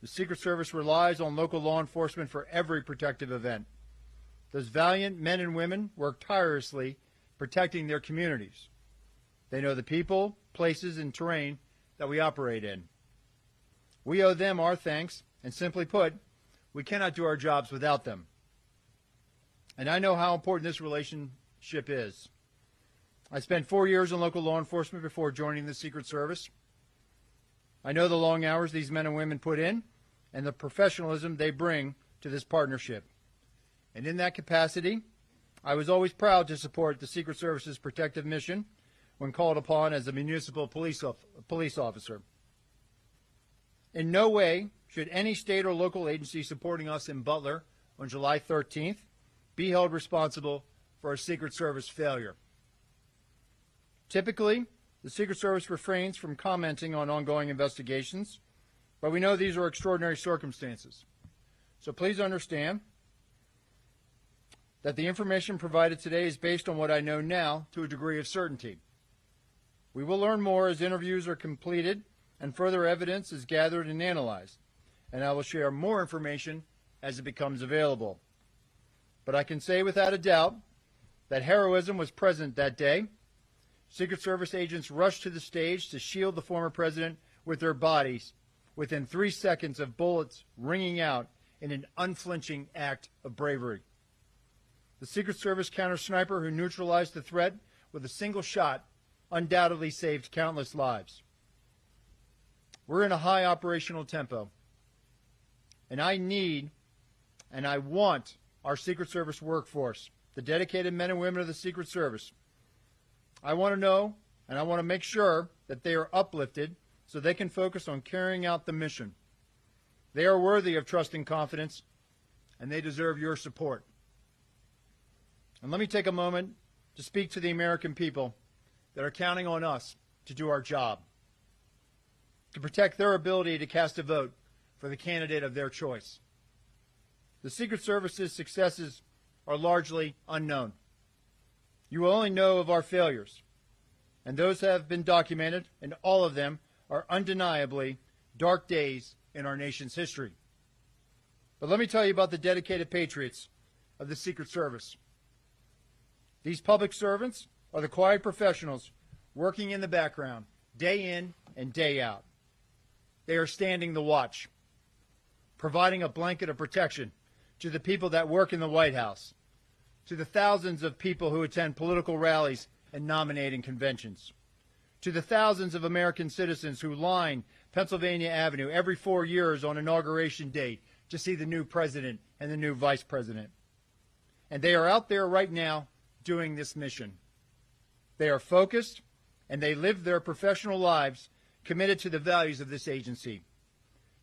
The Secret Service relies on local law enforcement for every protective event. Those valiant men and women work tirelessly protecting their communities. They know the people, places, and terrain that we operate in. We owe them our thanks, and simply put, we cannot do our jobs without them. And I know how important this relationship is. I spent 4 years in local law enforcement before joining the Secret Service. I know the long hours these men and women put in and the professionalism they bring to this partnership. And in that capacity, I was always proud to support the Secret Service's protective mission when called upon as a municipal police officer. In no way should any state or local agency supporting us in Butler on July 13th be held responsible for a Secret Service failure. Typically, the Secret Service refrains from commenting on ongoing investigations, but we know these are extraordinary circumstances. So please understand that the information provided today is based on what I know now to a degree of certainty. We will learn more as interviews are completed and further evidence is gathered and analyzed, and I will share more information as it becomes available. But I can say without a doubt that heroism was present that day. Secret Service agents rushed to the stage to shield the former president with their bodies within 3 seconds of bullets ringing out in an unflinching act of bravery. The Secret Service counter-sniper who neutralized the threat with a single shot undoubtedly saved countless lives. We're in a high operational tempo, and I need and I want our Secret Service workforce, the dedicated men and women of the Secret Service. I want to know and I want to make sure that they are uplifted so they can focus on carrying out the mission. They are worthy of trust and confidence, and they deserve your support. And let me take a moment to speak to the American people that are counting on us to do our job, to protect their ability to cast a vote for the candidate of their choice. The Secret Service's successes are largely unknown. You will only know of our failures, and those have been documented, and all of them are undeniably dark days in our nation's history. But let me tell you about the dedicated patriots of the Secret Service. These public servants are the quiet professionals working in the background, day in and day out. They are standing the watch, providing a blanket of protection to the people that work in the White House, to the thousands of people who attend political rallies and nominating conventions, to the thousands of American citizens who line Pennsylvania Avenue every 4 years on Inauguration Day to see the new president and the new vice president. And they are out there right now doing this mission. They are focused, and they live their professional lives committed to the values of this agency: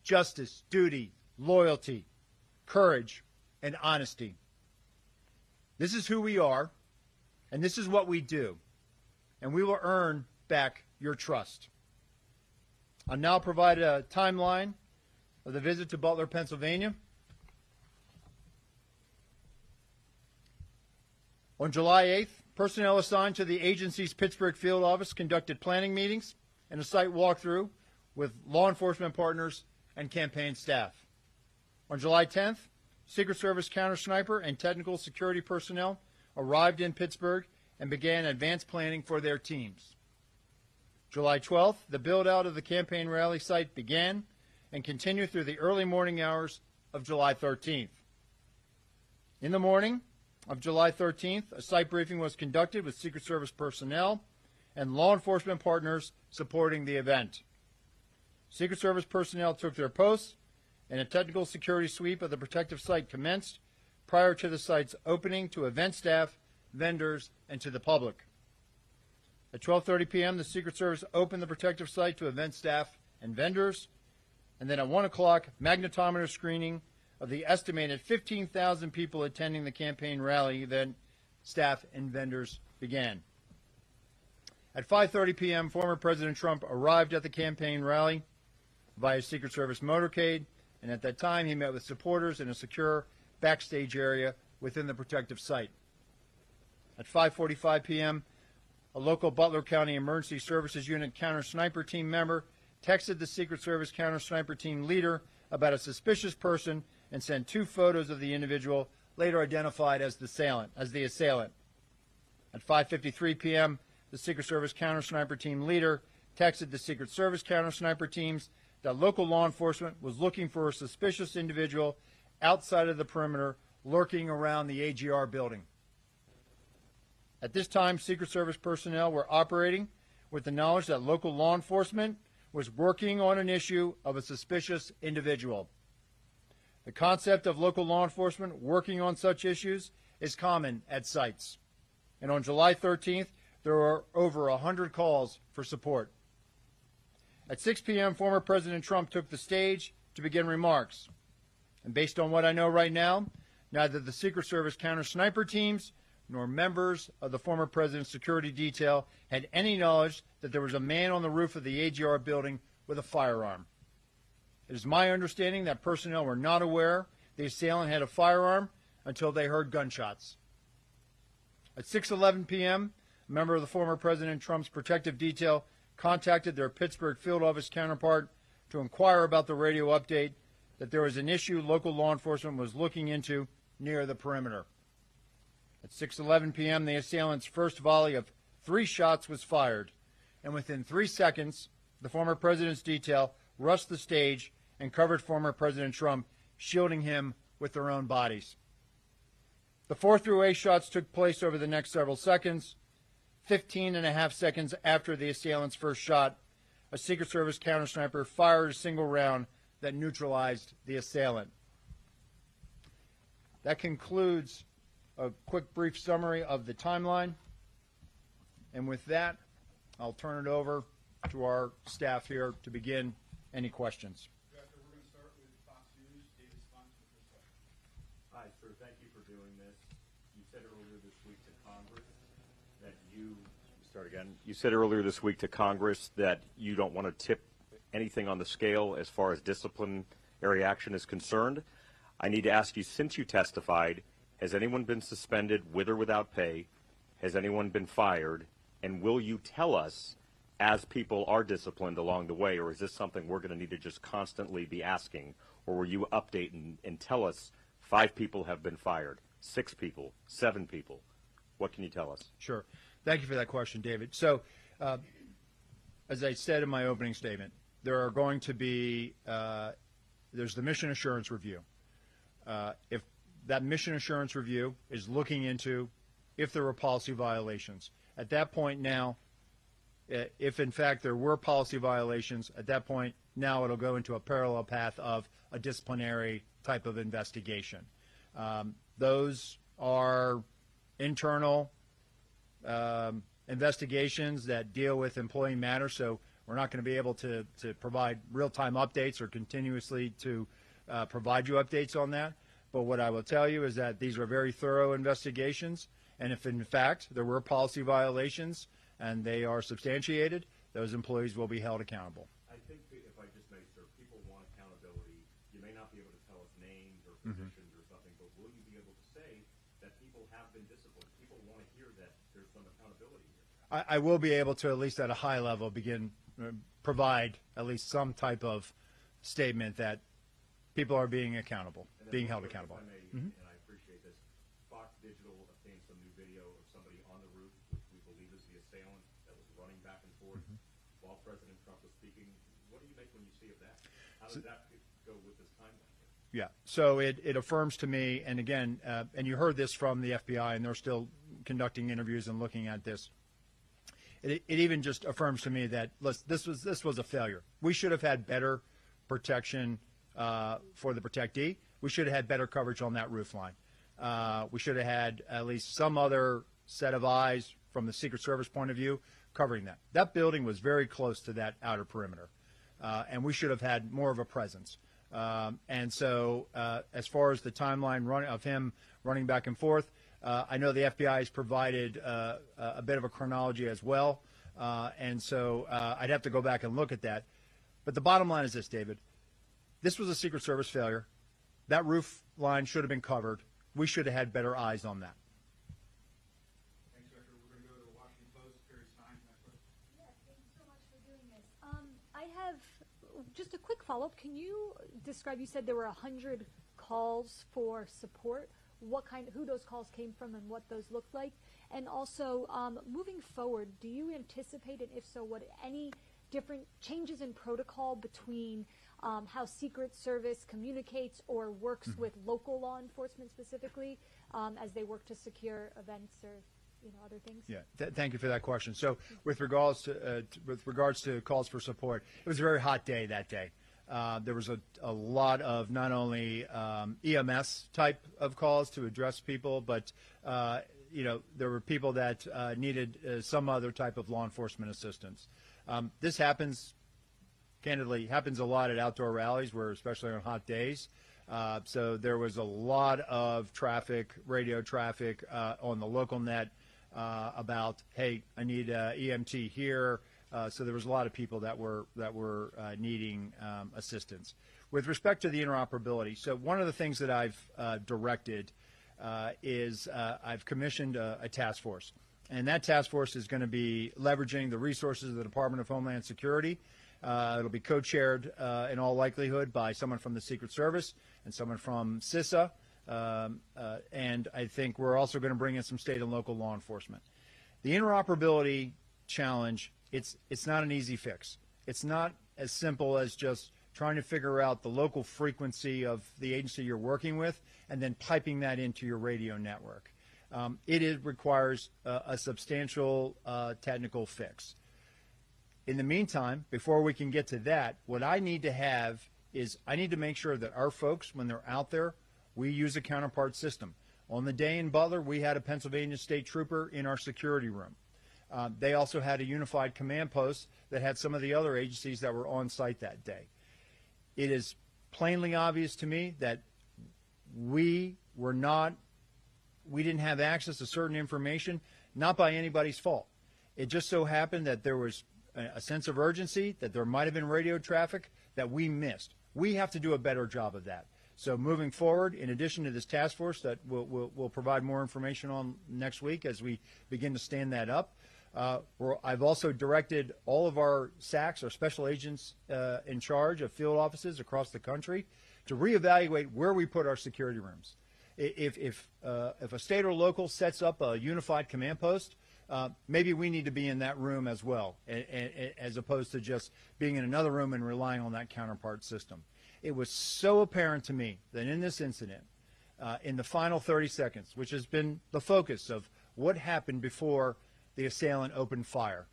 justice, duty, loyalty, courage, and honesty. This is who we are, and this is what we do, and we will earn back your trust. I'll now provide a timeline of the visit to Butler, Pennsylvania. On July 8th, personnel assigned to the agency's Pittsburgh field office conducted planning meetings and a site walkthrough with law enforcement partners and campaign staff. On July 10th, Secret Service counter-sniper and technical security personnel arrived in Pittsburgh and began advanced planning for their teams. July 12th, the build-out of the campaign rally site began and continued through the early morning hours of July 13th. In the morning of July 13th, a site briefing was conducted with Secret Service personnel and law enforcement partners supporting the event. Secret Service personnel took their posts, and a technical security sweep of the protective site commenced prior to the site's opening to event staff, vendors, and to the public. At 12:30 p.m., the Secret Service opened the protective site to event staff and vendors, and then at 1 o'clock, magnetometer screening of the estimated 15,000 people attending the campaign rally event, staff, and vendors began. At 5:30 p.m., former President Trump arrived at the campaign rally via Secret Service motorcade, and at that time he met with supporters in a secure backstage area within the protective site. At 5:45 p.m., a local Butler County Emergency Services Unit counter-sniper team member texted the Secret Service counter-sniper team leader about a suspicious person and sent 2 photos of the individual later identified as the assailant. At 5:53 p.m., the Secret Service counter sniper team leader texted the Secret Service counter sniper teams that local law enforcement was looking for a suspicious individual outside of the perimeter lurking around the AGR building. At this time, Secret Service personnel were operating with the knowledge that local law enforcement was working on an issue of a suspicious individual. The concept of local law enforcement working on such issues is common at sites. And on July 13th, there were over 100 calls for support. At 6 p.m., former President Trump took the stage to begin remarks. And based on what I know right now, neither the Secret Service counter sniper teams nor members of the former president's security detail had any knowledge that there was a man on the roof of the AGR building with a firearm. It is my understanding that personnel were not aware the assailant had a firearm until they heard gunshots. At 6:11 p.m., a member of the former President Trump's protective detail contacted their Pittsburgh field office counterpart to inquire about the radio update that there was an issue local law enforcement was looking into near the perimeter. At 6:11 p.m., the assailant's first volley of 3 shots was fired, and within 3 seconds, the former president's detail rushed the stage and covered former President Trump, shielding him with their own bodies. The 4 through 8 shots took place over the next several seconds. 15.5 seconds after the assailant's first shot, a Secret Service counter sniper fired a single round that neutralized the assailant. That concludes a quick, brief summary of the timeline. And with that, I'll turn it over to our staff here to begin any questions. Director, we're going to start with Fox News. David Spence with this question. Hi, sir. Thank you for doing this. You said earlier this week to Congress that you said earlier this week to Congress that you don't want to tip anything on the scale as far as disciplinary action is concerned. I need to ask you, since you testified, has anyone been suspended with or without pay? Has anyone been fired? And will you tell us as people are disciplined along the way, or is this something we're going to need to just constantly be asking? Or will you update and tell us 5 people have been fired, 6 people, 7 people? What can you tell us? Sure. Thank you for that question, David. So, as I said in my opening statement, there are going to be, there's the mission assurance review. If that mission assurance review is looking into if there were policy violations. At that point now, if in fact there were policy violations, at that point now it'll go into a parallel path of a disciplinary type of investigation. Those are internal investigations that deal with employee matters, so we're not going to be able to provide real-time updates or continuously to provide you updates on that. But what I will tell you is that these are very thorough investigations, and if in fact there were policy violations and they are substantiated, those employees will be held accountable. I think if I just may, sir, people want accountability. You may not be able to tell us names or positions or something, but will you be able to say that people have been disciplined? People want to hear that there's some accountability here. I will be able to, at least at a high level, provide at least some type of statement that people are being accountable, being held accountable. If I may, and I appreciate this, Fox Digital obtained some new video of somebody on the roof, which we believe is the assailant, that was running back and forth while President Trump was speaking. What do you make when you see of that? How does that go with this timeline here? Yeah, so it affirms to me, and again, and you heard this from the FBI, and they're still conducting interviews and looking at this. It even just affirms to me that this was a failure. We should have had better protection for the protectee. We should have had better coverage on that roof line. We should have had at least some other set of eyes from the Secret Service point of view covering that. That building was very close to that outer perimeter, and we should have had more of a presence. And so as far as the timeline of him running back and forth, I know the FBI has provided a bit of a chronology as well, and so I'd have to go back and look at that. But the bottom line is this, David. This was a Secret Service failure. That roof line should have been covered. We should have had better eyes on that. Thanks, Director. We're going to go to the Washington Post. Carrie Stein, next question. Yeah, thank you so much for doing this. I have just a quick quick follow-up. Can you describe, you said there were 100 calls for support. Who those calls came from and what those looked like? And also, moving forward, do you anticipate, and if so, what any different changes in protocol between how Secret Service communicates or works with local law enforcement specifically as they work to secure events or other things? Yeah, thank you for that question. So with regards to calls for support, it was a very hot day that day. There was a lot of not only EMS type of calls to address people, but there were people that needed some other type of law enforcement assistance. This happens a lot at outdoor rallies, where especially on hot days. So there was a lot of traffic, radio traffic on the local net about, hey, I need EMT here. So there was a lot of people that were needing assistance. With respect to the interoperability, so one of the things that I've directed is I've commissioned a task force. And that task force is going to be leveraging the resources of the Department of Homeland Security. It'll be co-chaired in all likelihood by someone from the Secret Service and someone from CISA. And I think we're also going to bring in some state and local law enforcement. The interoperability challenge, it's not an easy fix. It's not as simple as just trying to figure out the local frequency of the agency you're working with and then piping that into your radio network. It requires a substantial technical fix. In the meantime, before we can get to that, what I need to have is I need to make sure that our folks, when they're out there, we use a counterpart system. On the day in Butler, we had a Pennsylvania State Trooper in our security room. They also had a unified command post that had some of the other agencies that were on site that day. It is plainly obvious to me that we didn't have access to certain information, not by anybody's fault. It just so happened that there was a sense of urgency, that there might have been radio traffic that we missed. We have to do a better job of that. So moving forward, in addition to this task force that we'll provide more information on next week as we begin to stand that up, I've also directed all of our SACs, our special agents in charge of field offices across the country, to reevaluate where we put our security rooms. If a state or local sets up a unified command post, maybe we need to be in that room as well, as opposed to just being in another room and relying on that counterpart system. It was so apparent to me that in this incident, in the final 30 seconds, which has been the focus of what happened before the assailant opened fire,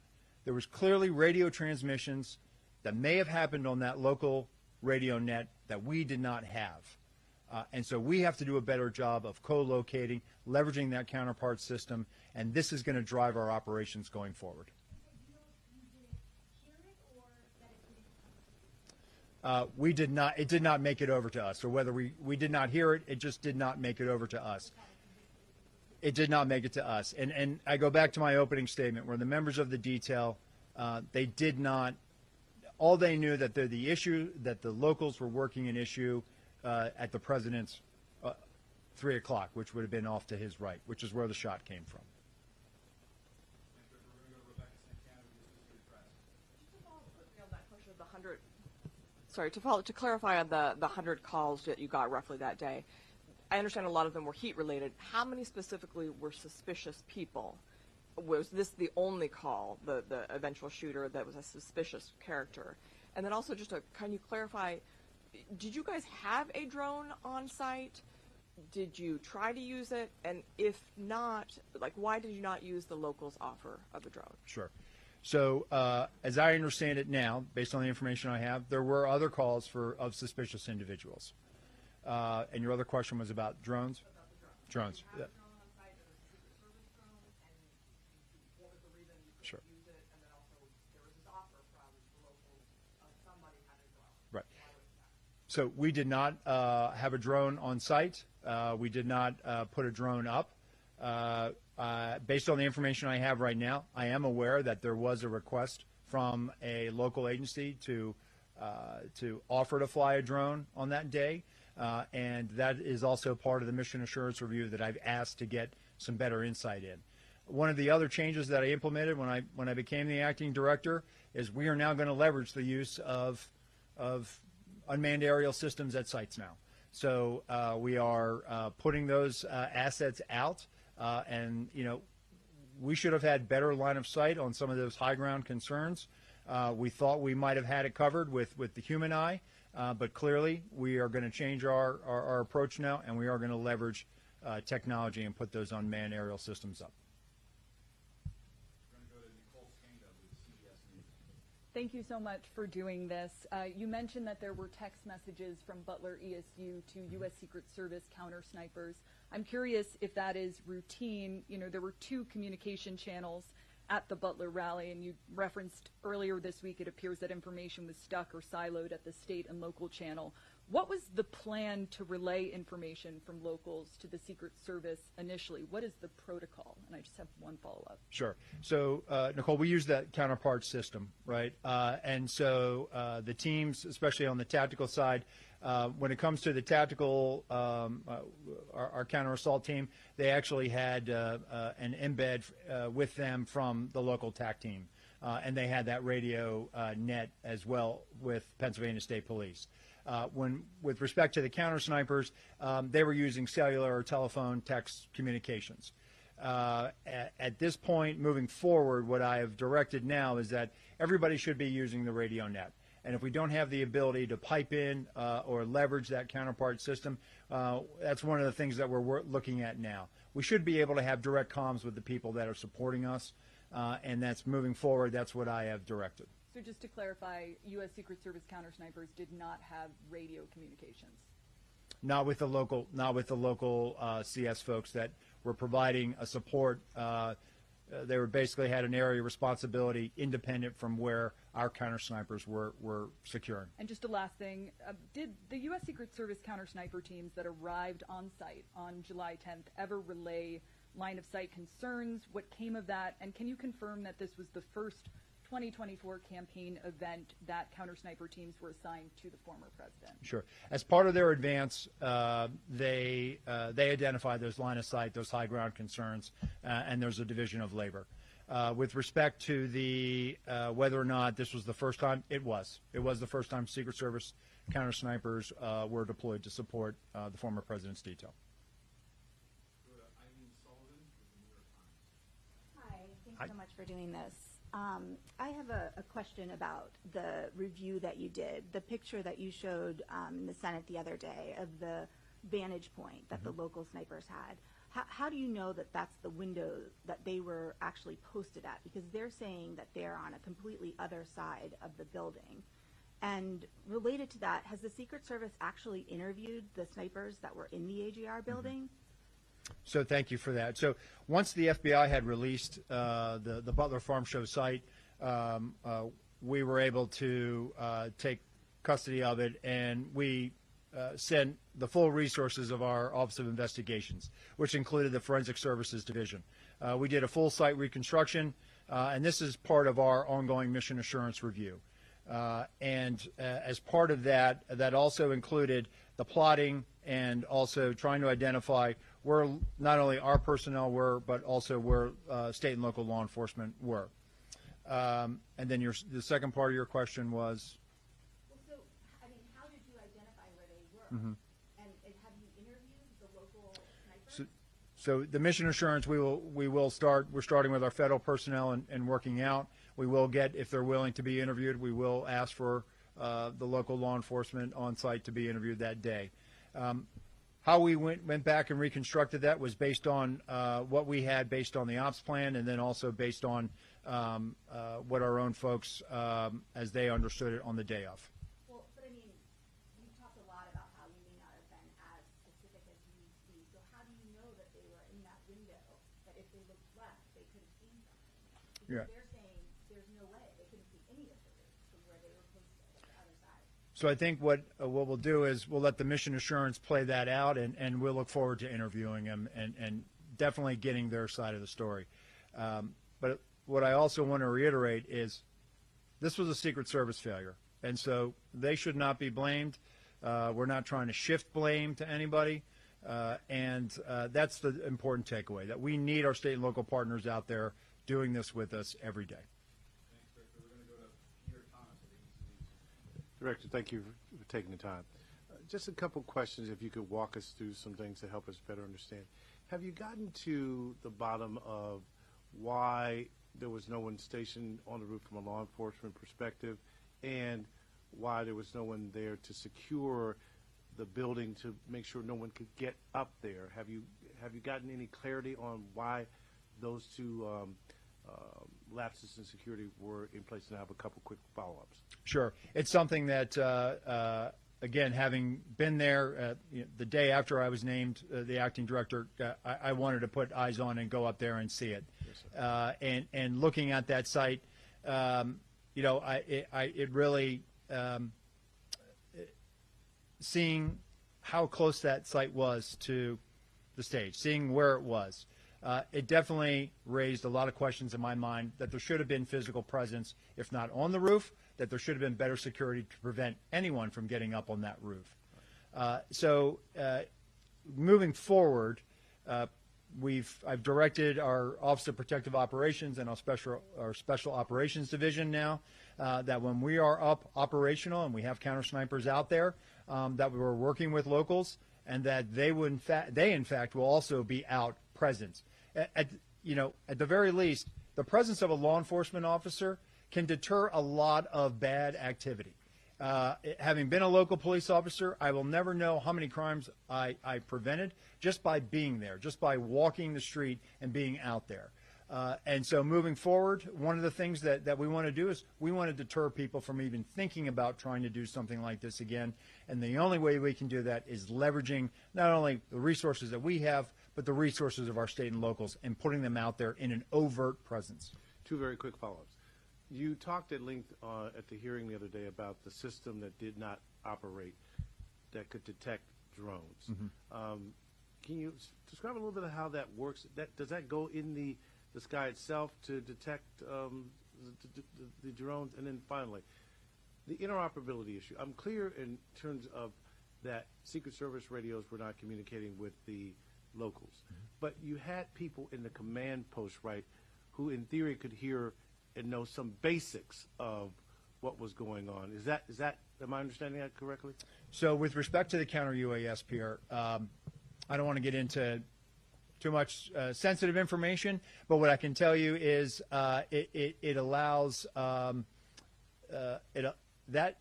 there was clearly radio transmissions that may have happened on that local radio net that we did not have. And so we have to do a better job of co-locating, leveraging that counterpart system, and this is going to drive our operations going forward. We did not. It did not make it over to us, or whether we did not hear it, it just did not make it over to us. It did not make it to us. And I go back to my opening statement where the members of the detail, they did not, all they knew that the issue, that the locals were working an issue at the president's 3 o'clock, which would have been off to his right, which is where the shot came from. To clarify on the 100 calls that you got roughly that day, I understand a lot of them were heat related. How many specifically were suspicious people? Was this the only call, the eventual shooter, that was a suspicious character? And then also can you clarify, did you guys have a drone on site? Did you try to use it? And if not, why did you not use the locals' offer of a drone? Sure. So as I understand it now, based on the information I have, there were other calls of suspicious individuals. And your other question was about drones? Drones. Yeah. Sure. Right. So we did not have a drone on site. We did not put a drone up. Based on the information I have right now, I am aware that there was a request from a local agency to offer to fly a drone on that day, and that is also part of the mission assurance review that I've asked to get some better insight in. One of the other changes that I implemented when I became the acting director is we are now going to leverage the use of unmanned aerial systems at sites now. So we are putting those assets out, and we should have had better line of sight on some of those high ground concerns. We thought we might have had it covered with the human eye, but clearly we are going to change our approach now, and we are going to leverage technology and put those unmanned aerial systems up. We're going to go to Nicole Skanda with CBS News. Thank you so much for doing this. You mentioned that there were text messages from Butler ESU to U.S. Secret Service counter snipers. I'm curious if that is routine. There were 2 communication channels at the Butler rally, and you referenced earlier this week it appears that information was stuck or siloed at the state and local channel. What was the plan to relay information from locals to the Secret Service initially? What is the protocol? And I just have one follow-up. Sure. So, Nicole, we use that counterpart system, right? And so the teams, especially on the tactical side, when it comes to the tactical, our counter-assault team, they actually had an embed with them from the local TAC team. And they had that radio net as well with Pennsylvania State Police. With respect to the counter snipers, they were using cellular or telephone text communications. At this point, moving forward, what I have directed now is that everybody should be using the radio net. And if we don't have the ability to pipe in or leverage that counterpart system, that's one of the things that we're looking at now. We should be able to have direct comms with the people that are supporting us, and that's moving forward. That's what I have directed. So just to clarify, U.S. Secret Service counter snipers did not have radio communications. Not with the local CS folks that were providing a support. They were basically had an area responsibility independent from where our counter snipers were securing. And just a last thing, did the U.S. Secret Service counter sniper teams that arrived on site on July 10th ever relay line of sight concerns? What came of that? And can you confirm that this was the first 2024 campaign event that counter sniper teams were assigned to the former president? Sure. As part of their advance, they identified those line of sight, those high ground concerns, and there's a division of labor. With respect to the whether or not this was the first time, it was. It was the first time Secret Service counter snipers were deployed to support the former president's detail. Go to Eileen Sullivan with the New York Times. Hi, thanks so much for doing this. I have a question about the review that you did, the picture that you showed in the Senate the other day of the vantage point that the local snipers had. How do you know that that's the window that they were actually posted at? Because they're saying that they're on a completely other side of the building. And related to that, has the Secret Service actually interviewed the snipers that were in the AGR building? So thank you for that. So once the FBI had released the Butler Farm Show site, we were able to take custody of it, and we sent the full resources of our Office of Investigations, which included the Forensic Services Division. We did a full site reconstruction, and this is part of our ongoing mission assurance review. And as part of that, that also included the plotting and also trying to identify where not only our personnel were, but also where state and local law enforcement were. And then the second part of your question was? Well, so, I mean, how did you identify where they were? And have you interviewed the local snipers? So the mission assurance, we're starting with our federal personnel and working out. We will get, if they're willing to be interviewed, we will ask for the local law enforcement on site to be interviewed that day. How we went back and reconstructed that was based on what we had based on the ops plan, and then also based on what our own folks, as they understood it on the day of. Well, but I mean, you've talked a lot about how you may not have been as specific as you need to be. So how do you know that they were in that window, that if they looked left, they could have seen something? Because they're saying there's no way they couldn't see any of the routes from where they were posted at the other side. So I think what we'll do is we'll let the mission assurance play that out, and we'll look forward to interviewing them and definitely getting their side of the story. But what I also want to reiterate is this was a Secret Service failure, and so they should not be blamed. We're not trying to shift blame to anybody, and that's the important takeaway, that we need our state and local partners out there doing this with us every day. Thanks, Victor. We're going to go to Peter Thomas at ABC News. Director, thank you for taking the time. Just a couple questions, if you could walk us through some things to help us better understand. Have you gotten to the bottom of why there was no one stationed on the roof from a law enforcement perspective, and why there was no one there to secure the building to make sure no one could get up there? Have you gotten any clarity on why those two lapses in security were in place? And I have a couple quick follow-ups. Sure. It's something that, again, having been there the day after I was named the acting director, I wanted to put eyes on and go up there and see it. Yes, And looking at that site, it really, seeing how close that site was to the stage, seeing where it was, it definitely raised a lot of questions in my mind that there should have been physical presence, if not on the roof, that there should have been better security to prevent anyone from getting up on that roof. Moving forward, I've directed our Office of Protective Operations and our Special Operations Division now that when we are up operational and we have counter snipers out there, that we're working with locals, and that they in fact will also be out present. At the very least, the presence of a law enforcement officer can deter a lot of bad activity. Having been a local police officer, I will never know how many crimes I prevented just by being there, just by walking the street and being out there. And so moving forward, one of the things that we want to do is we want to deter people from even thinking about trying to do something like this again. And the only way we can do that is leveraging not only the resources that we have, but the resources of our state and locals, and putting them out there in an overt presence. Two very quick follow-ups. You talked at length at the hearing the other day about the system that did not operate that could detect drones. Can you describe a little bit of how that works? Does that go in the sky itself to detect the drones? And then finally, the interoperability issue. I'm clear in terms of that Secret Service radios were not communicating with the locals. But you had people in the command post, right, who in theory could hear and know some basics of what was going on. Is that am I understanding that correctly? So with respect to the counter UAS, Pierre, I don't want to get into too much sensitive information, but what I can tell you is it allows that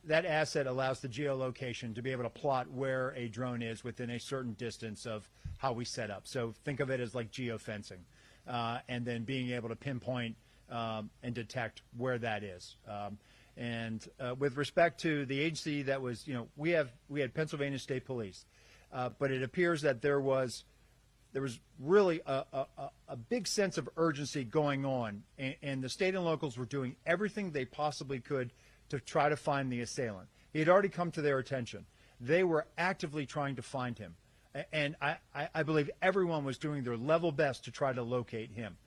asset allows the geolocation to be able to plot where a drone is within a certain distance of how we set up. So think of it as like geofencing, and then being able to pinpoint and detect where that is. With respect to the agency that was, we had Pennsylvania State Police, but it appears that there was really a big sense of urgency going on, and the state and locals were doing everything they possibly could to try to find the assailant. He had already come to their attention. They were actively trying to find him, and I believe everyone was doing their level best to try to locate him.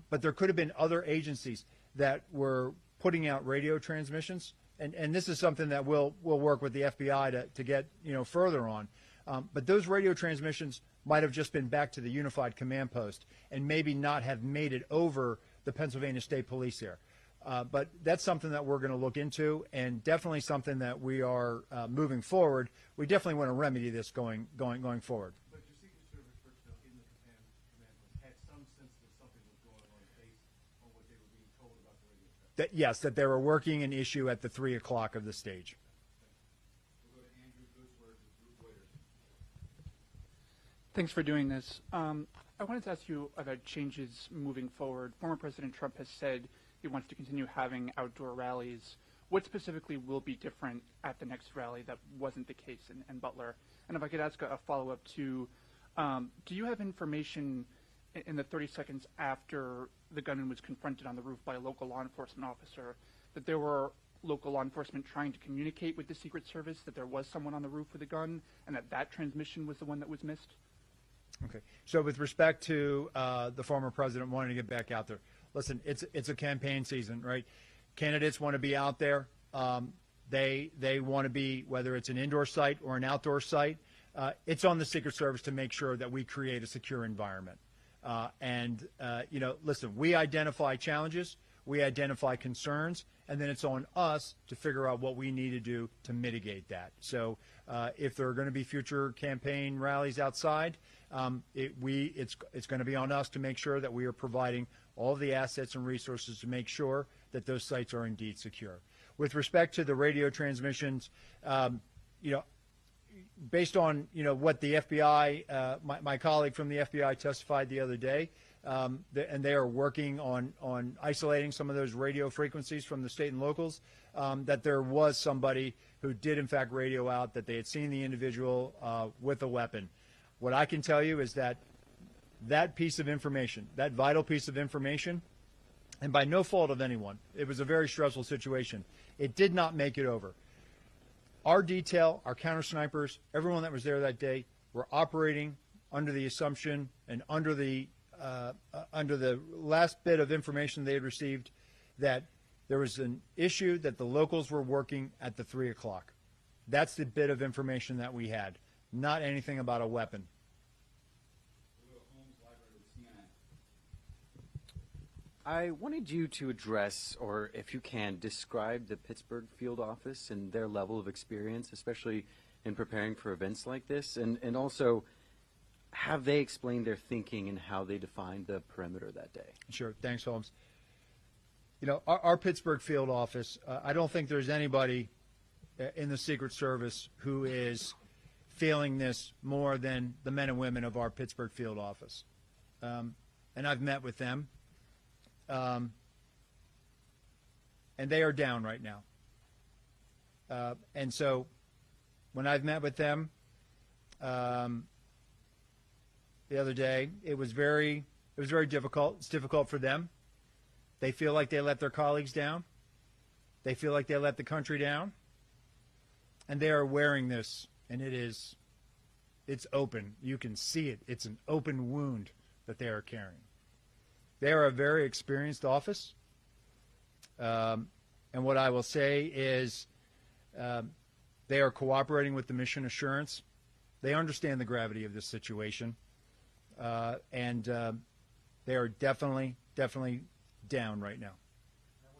But there could have been other agencies that were putting out radio transmissions, and this is something that we'll work with the FBI to get further on. But those radio transmissions might have just been back to the Unified Command Post and maybe not have made it over the Pennsylvania State Police here. But that's something that we're going to look into, and definitely something that we are moving forward. We definitely want to remedy this going forward. But your Secret Service personnel in the command post had some sense that something was going on based on what they were being told about the radio traffic. Yes, that they were working an issue at the 3 o'clock of the stage. We'll go to Andrew Goodsworth with Group Lawyers. Thanks for doing this. I wanted to ask you about changes moving forward. Former President Trump has said he wants to continue having outdoor rallies. What specifically will be different at the next rally that wasn't the case in Butler? And if I could ask a follow-up to, do you have information in the 30 seconds after the gunman was confronted on the roof by a local law enforcement officer that there were local law enforcement trying to communicate with the Secret Service that there was someone on the roof with a gun, and that transmission was the one that was missed? Okay. So with respect to the former president wanting to get back out there, listen, it's a campaign season, right? Candidates want to be out there. They want to be, whether it's an indoor site or an outdoor site, it's on the Secret Service to make sure that we create a secure environment. Listen, we identify challenges. we identify concerns, and then it's on us to figure out what we need to do to mitigate that. So if there are going to be future campaign rallies outside, it's going to be on us to make sure that we are providing all the assets and resources to make sure that those sites are indeed secure. With respect to the radio transmissions, based on what the FBI, my colleague from the FBI testified the other day, and they are working on isolating some of those radio frequencies from the state and locals, that there was somebody who did in fact radio out that they had seen the individual with a weapon. What I can tell you is that that piece of information, that vital piece of information, and by no fault of anyone, it was a very stressful situation. It did not make it over. Our detail, our counter snipers, everyone that was there that day, were operating under the assumption and under the last bit of information they had received that there was an issue that the locals were working at the 3 o'clock. That's the bit of information that we had, not anything about a weapon. I wanted you to address, or if you can, describe the Pittsburgh field office and their level of experience, especially in preparing for events like this, and also have they explained their thinking and how they defined the perimeter that day? Sure. Thanks, Holmes. Our Pittsburgh field office, I don't think there's anybody in the Secret Service who is feeling this more than the men and women of our Pittsburgh field office. And I've met with them. And they are down right now. And so when I've met with them the other day, it was very difficult. It's difficult for them. They feel like they let their colleagues down. They feel like they let the country down. And they are wearing this, and it's open. You can see it. It's an open wound that they are carrying. They are a very experienced office, and what I will say is they are cooperating with the mission assurance. They understand the gravity of this situation, and they are definitely down right now.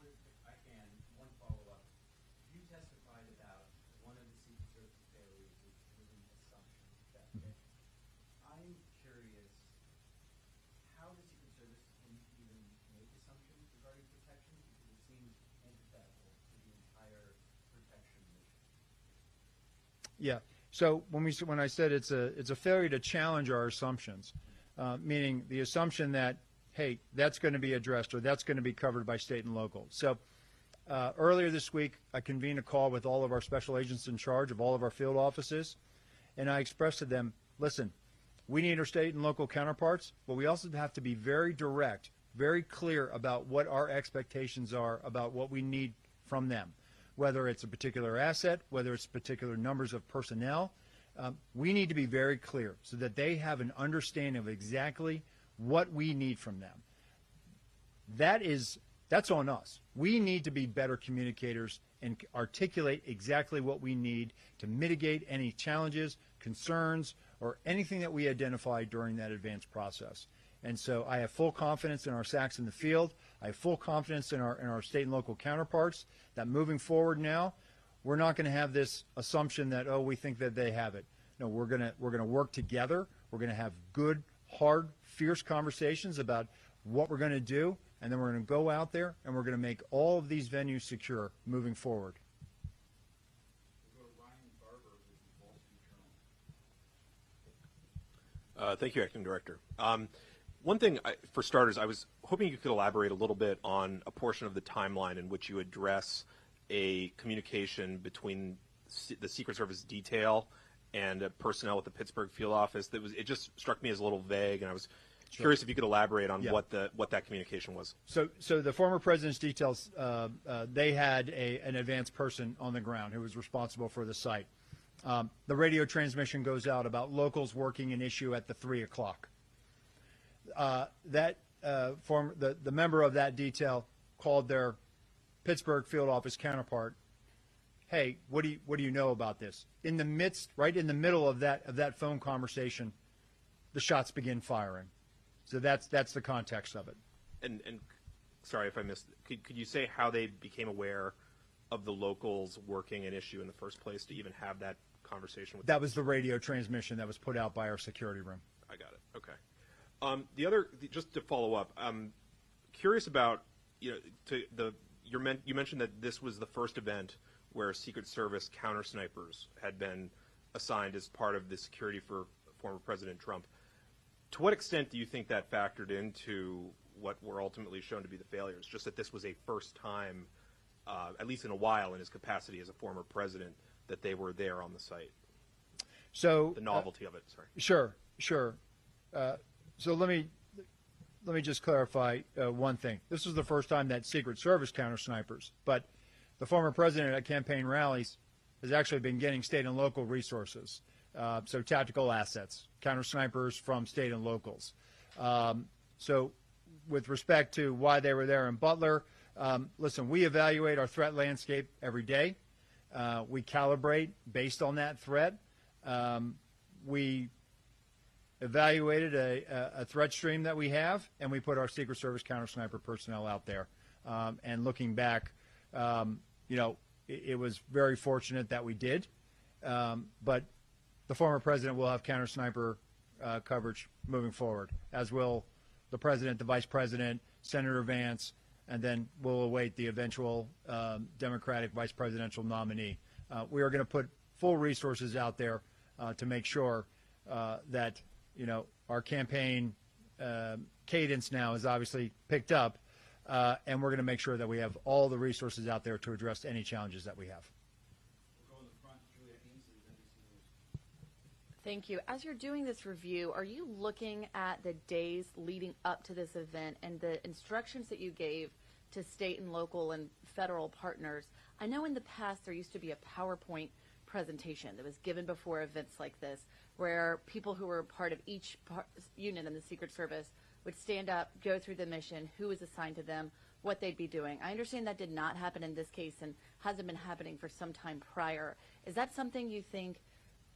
If I can, one follow-up. You testified about one of the Secret Service failures was making assumptions that day. I'm curious, how the Secret Service can even make assumptions regarding protection, because it seems antithetical to the entire protection mission. Yeah. So when I said it's a failure to challenge our assumptions, meaning the assumption that, hey, that's going to be addressed or that's going to be covered by state and local. So earlier this week, I convened a call with all of our special agents in charge of all of our field offices, and I expressed to them, listen, we need our state and local counterparts, but we also have to be very direct, very clear about what our expectations are about what we need from them, whether it's a particular asset, whether it's particular numbers of personnel. We need to be very clear so that they have an understanding of exactly what we need from them. That's on us. We need to be better communicators and articulate exactly what we need to mitigate any challenges, concerns, or anything that we identify during that advanced process. And so I have full confidence in our SACs in the field. I have full confidence in our state and local counterparts that moving forward now, we're not going to have this assumption that, oh, we think that they have it. No, we're going to work together. We're going to have good, hard, fierce conversations about what we're going to do, and then we're going to go out there and we're going to make all of these venues secure moving forward. We'll go to Ryan Barber with the Wall Street Journal. Thank you, Acting Director. One thing, for starters, I was hoping you could elaborate a little bit on a portion of the timeline in which you address a communication between the Secret Service detail and personnel at the Pittsburgh field office. It just struck me as a little vague, and I was curious if you could elaborate on what that communication was. So the former president's details, they had an advanced person on the ground who was responsible for the site. The radio transmission goes out about locals working an issue at the 3 o'clock. The member of that detail called their Pittsburgh field office counterpart. Hey, what do you know about this? Right in the middle of that phone conversation, the shots begin firing. So that's the context of it. And sorry if I missed, could you say how they became aware of the locals working an issue in the first place to even have that conversation with That was the radio transmission that was put out by our security room. I got it. Okay. Just to follow up, I'm curious about, you mentioned that this was the first event where Secret Service counter snipers had been assigned as part of the security for former President Trump. To what extent do you think that factored into what were ultimately shown to be the failures? Just that this was a first time, at least in a while, in his capacity as a former president, that they were there on the site. So The novelty of it. Sorry. Sure. So let me just clarify one thing. This is the first time that Secret Service counter snipers, but the former president at campaign rallies has actually been getting state and local resources. So tactical assets, counter snipers from state and locals. So with respect to why they were there in Butler, listen, we evaluate our threat landscape every day. We calibrate based on that threat. We evaluated a threat stream that we have, and we put our Secret Service counter sniper personnel out there. And looking back, it was very fortunate that we did. But the former president will have counter sniper coverage moving forward, as will the president, the vice president, Senator Vance, and then we'll await the eventual Democratic vice presidential nominee. We are going to put full resources out there to make sure that our campaign cadence now is obviously picked up, and we're going to make sure that we have all the resources out there to address any challenges that we have. We'll go in the front, Julia Ainsley, NBC News. Thank you. As you're doing this review, are you looking at the days leading up to this event and the instructions that you gave to state and local and federal partners? I know in the past there used to be a PowerPoint presentation that was given before events like this, where people who were part of each unit in the Secret Service would stand up, go through the mission, who was assigned to them, what they'd be doing. I understand that did not happen in this case and hasn't been happening for some time prior. Is that something you think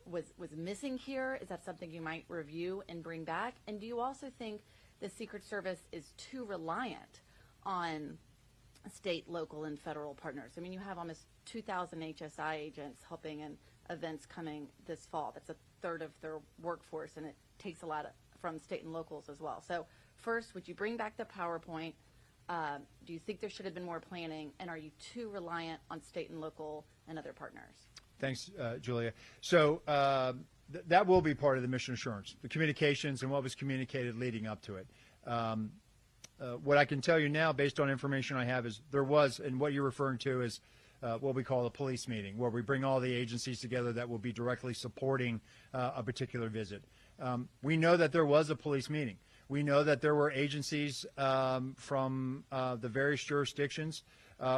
was missing here? Is that something you might review and bring back? And do you also think the Secret Service is too reliant on state, local, and federal partners? I mean, you have almost 2,000 HSI agents helping in events coming this fall. That's a third of their workforce, and it takes a lot from state and locals as well. So first, would you bring back the PowerPoint? Do you think there should have been more planning? And are you too reliant on state and local and other partners? Thanks, Julia. So that will be part of the mission assurance, the communications and what was communicated leading up to it. What I can tell you now, based on information I have, is there was, and what you're referring to is what we call a police meeting, where we bring all the agencies together that will be directly supporting a particular visit. We know that there was a police meeting. We know that there were agencies from the various jurisdictions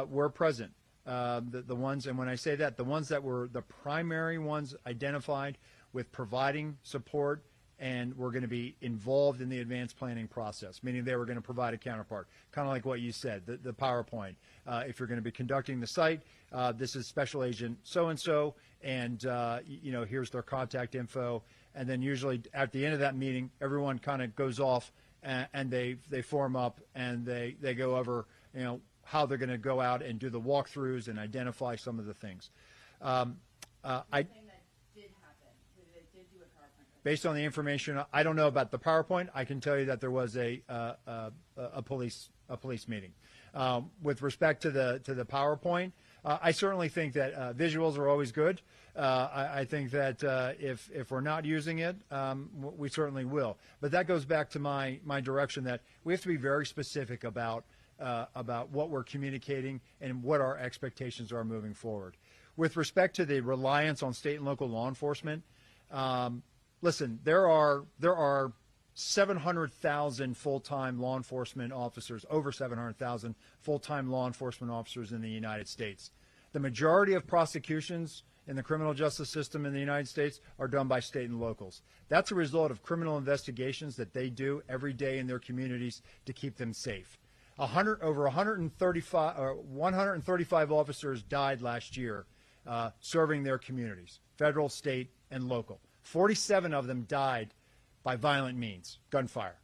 were present. The ones, and when I say that, the ones that were the primary ones identified with providing support and were going to be involved in the advanced planning process, meaning they were going to provide a counterpart, kind of like what you said, the PowerPoint. If you're going to be conducting the site, this is Special Agent so-and-so, and here's their contact info. And then usually at the end of that meeting, everyone kind of goes off and they form up and they go over, how they're going to go out and do the walkthroughs and identify some of the things. Based on the information, I don't know about the PowerPoint. I can tell you that there was a police meeting. With respect to the PowerPoint, I certainly think that visuals are always good. I think that if we're not using it, we certainly will. But that goes back to my direction that we have to be very specific about what we're communicating and what our expectations are moving forward. With respect to the reliance on state and local law enforcement, listen, there are 700,000 full-time law enforcement officers, over 700,000 full-time law enforcement officers in the United States. The majority of prosecutions in the criminal justice system in the United States are done by state and locals. That's a result of criminal investigations that they do every day in their communities to keep them safe. Over 135 officers died last year serving their communities, federal, state, and local. 47 of them died by violent means, gunfire.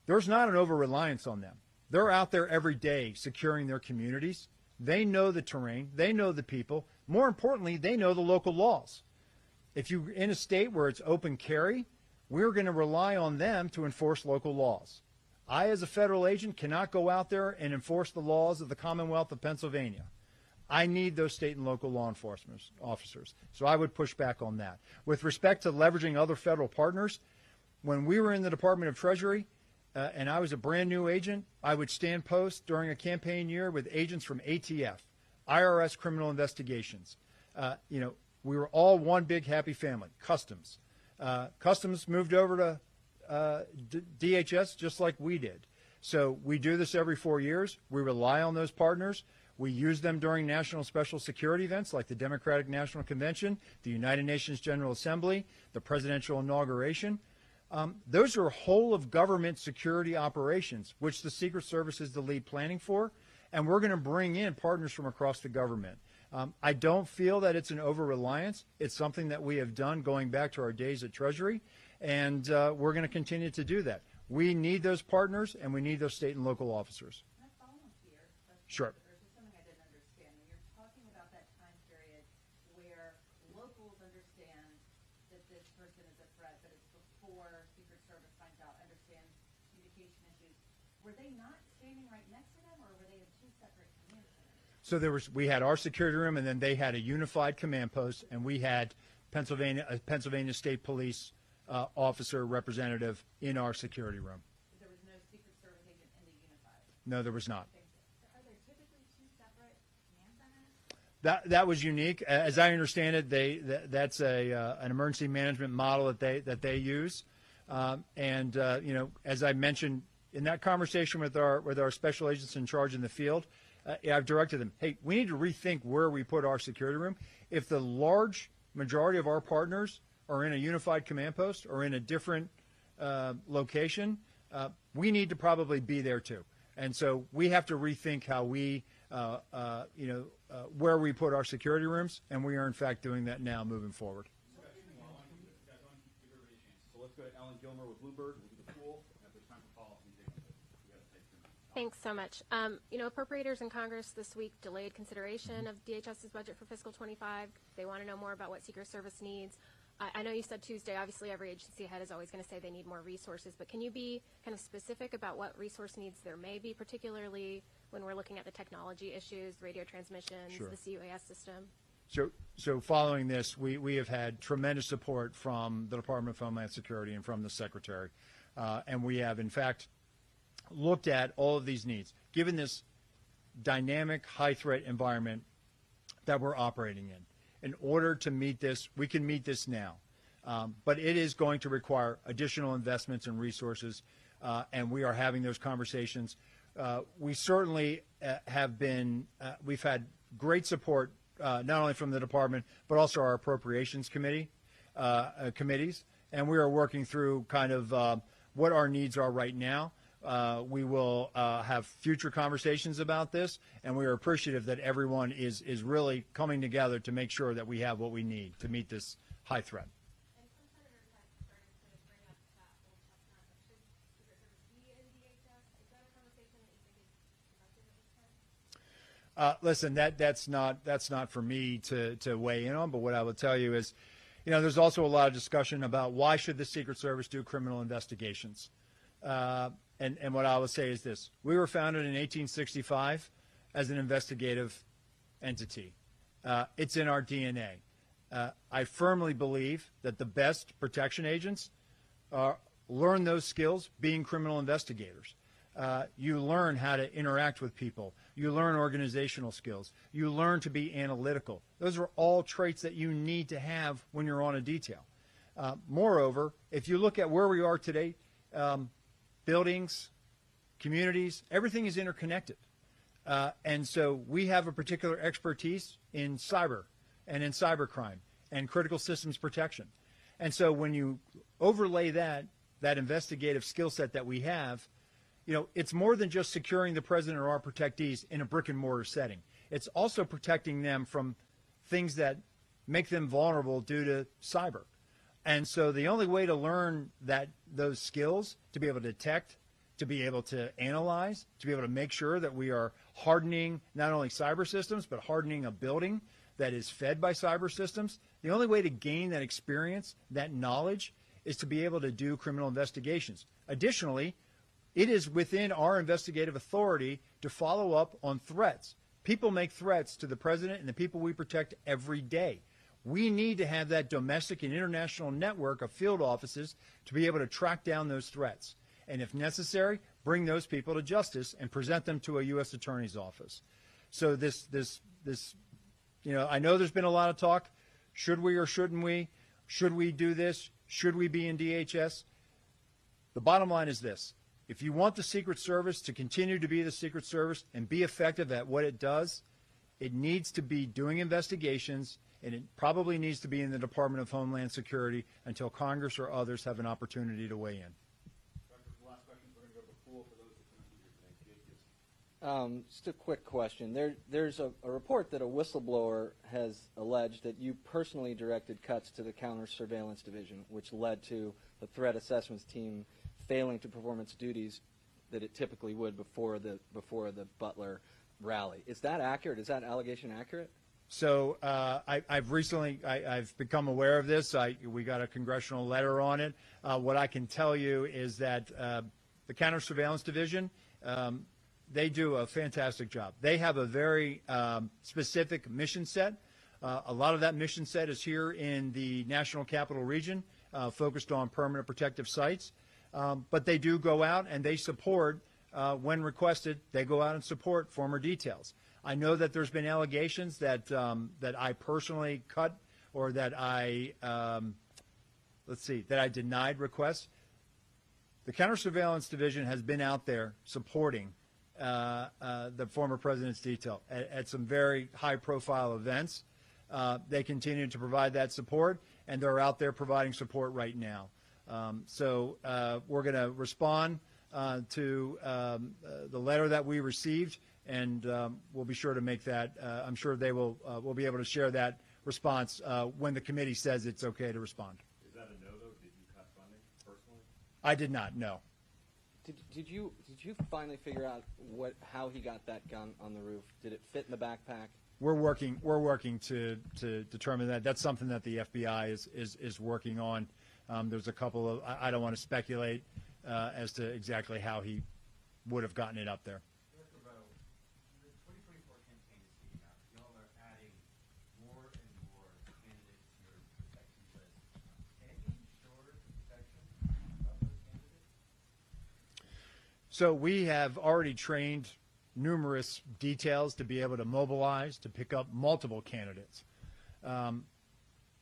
There's not an over-reliance on them. They're out there every day securing their communities. They know the terrain. They know the people. More importantly, they know the local laws. If you're in a state where it's open carry, we're going to rely on them to enforce local laws. I, as a federal agent, cannot go out there and enforce the laws of the Commonwealth of Pennsylvania. I need those state and local law enforcement officers. So I would push back on that. With respect to leveraging other federal partners, when we were in the Department of Treasury and I was a brand new agent, I would stand post during a campaign year with agents from ATF, IRS Criminal Investigations. We were all one big happy family. Customs. Customs moved over to DHS just like we did. So we do this every 4 years. We rely on those partners. We use them during national special security events like the Democratic National Convention, the United Nations General Assembly, the presidential inauguration. Those are whole of government security operations, which the Secret Service is the lead planning for, and we're going to bring in partners from across the government. I don't feel that it's an over-reliance. It's something that we have done going back to our days at Treasury, and we're going to continue to do that. We need those partners, and we need those state and local officers. Sure. Were they not standing right next to them, or were they in two separate command centers? So we had our security room, and then they had a unified command post, and we had Pennsylvania State Police officer representative in our security room. There was no Secret Service agent in the unified? No, there was not. Are there typically two separate command centers? That was unique. As I understand it, that's an emergency management model that they use. As I mentioned in that conversation with our special agents in charge in the field, I've directed them, hey, we need to rethink where we put our security room. If the large majority of our partners are in a unified command post or in a different location, we need to probably be there too. And so we have to rethink how we, where we put our security rooms, and we are in fact doing that now moving forward. So let's go to Ellen Gilmer with Bluebird. We'll do the pool. If there's time for follow-up, we take it. Thanks so much. Appropriators in Congress this week delayed consideration of DHS's budget for fiscal 25. They want to know more about what Secret Service needs. I know you said Tuesday, obviously every agency head is always going to say they need more resources, but can you be kind of specific about what resource needs there may be, particularly when we're looking at the technology issues, radio transmissions, Sure. the CUAS system? So following this, we have had tremendous support from the Department of Homeland Security and from the Secretary. And we have, in fact, looked at all of these needs. Given this dynamic, high-threat environment that we're operating in order to meet this, we can meet this now. But it is going to require additional investments and resources, and we are having those conversations. We certainly we've had great support not only from the department, but also our appropriations committees, and we are working through kind of what our needs are right now. We will have future conversations about this, and we are appreciative that everyone is really coming together to make sure that we have what we need to meet this high threat. And some senators have started to bring up that old chestnut of should Secret Service be in DHS. Is that a conversation that you think is productive at this time? Listen, that's not for me to weigh in on, but what I will tell you is, there's also a lot of discussion about why should the Secret Service do criminal investigations. And what I will say is this. We were founded in 1865 as an investigative entity. It's in our DNA. I firmly believe that the best protection agents learn those skills being criminal investigators. You learn how to interact with people. You learn organizational skills. You learn to be analytical. Those are all traits that you need to have when you're on a detail. Moreover, if you look at where we are today, buildings, communities, everything is interconnected. And so we have a particular expertise in cyber and in cybercrime and critical systems protection. And so when you overlay that investigative skill set that we have, it's more than just securing the president or our protectees in a brick and mortar setting. It's also protecting them from things that make them vulnerable due to cyber. And so the only way to learn those skills, to be able to detect, to be able to analyze, to be able to make sure that we are hardening not only cyber systems, but hardening a building that is fed by cyber systems. The only way to gain that experience, that knowledge, is to be able to do criminal investigations. Additionally, it is within our investigative authority to follow up on threats. People make threats to the president and the people we protect every day. We need to have that domestic and international network of field offices to be able to track down those threats. And if necessary, bring those people to justice and present them to a U.S. Attorney's Office. So this, I know there's been a lot of talk. Should we or shouldn't we? Should we do this? Should we be in DHS? The bottom line is this. If you want the Secret Service to continue to be the Secret Service and be effective at what it does, it needs to be doing investigations, and it probably needs to be in the Department of Homeland Security until Congress or others have an opportunity to weigh in. Last question, we're going to go to the pool for those that couldn't be here today. Just a quick question. There's a report that a whistleblower has alleged that you personally directed cuts to the Counter Surveillance Division, which led to the threat assessments team failing to perform its duties that it typically would before the Butler rally. Is that accurate? Is that allegation accurate? So I've become aware of this. We got a congressional letter on it. What I can tell you is that the Counter Surveillance Division, they do a fantastic job. They have a very specific mission set. A lot of that mission set is here in the National Capital Region, focused on permanent protective sites. But they do go out and they support, when requested, they go out and support former details. I know that there's been allegations that that I personally cut or that I denied requests. The Counter-Surveillance Division has been out there supporting the former president's detail at some very high-profile events. They continue to provide that support, and they're out there providing support right now. So we're going to respond to the letter that we received, and we'll be sure to make that. I'm sure they will. We'll be able to share that response when the committee says it's okay to respond. Is that a no, though? Did you cut funding personally? I did not. No. Did you finally figure out how he got that gun on the roof? Did it fit in the backpack? We're working to determine that. That's something that the FBI is working on. There's a couple of, I don't want to speculate as to exactly how he would have gotten it up there. Director Rowe, the 2024 campaign is heating up. Y'all are adding more and more candidates to your protection list. Can you ensure protection of those candidates? So we have already trained numerous details to be able to mobilize, to pick up multiple candidates.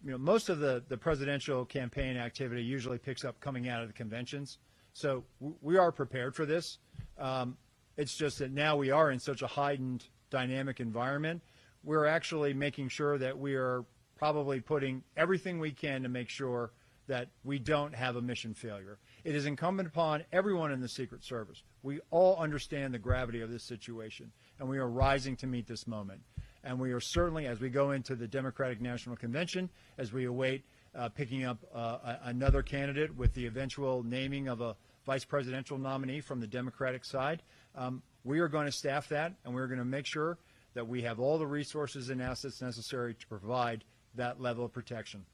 Most of the presidential campaign activity usually picks up coming out of the conventions. So we are prepared for this. It's just that now we are in such a heightened dynamic environment. We're actually making sure that we are probably putting everything we can to make sure that we don't have a mission failure. It is incumbent upon everyone in the Secret Service. We all understand the gravity of this situation, and we are rising to meet this moment. And we are certainly, as we go into the Democratic National Convention, as we await picking up another candidate with the eventual naming of a vice presidential nominee from the Democratic side, we are going to staff that, and we're going to make sure that we have all the resources and assets necessary to provide that level of protection.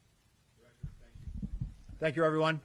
Director, thank you. Thank you, everyone.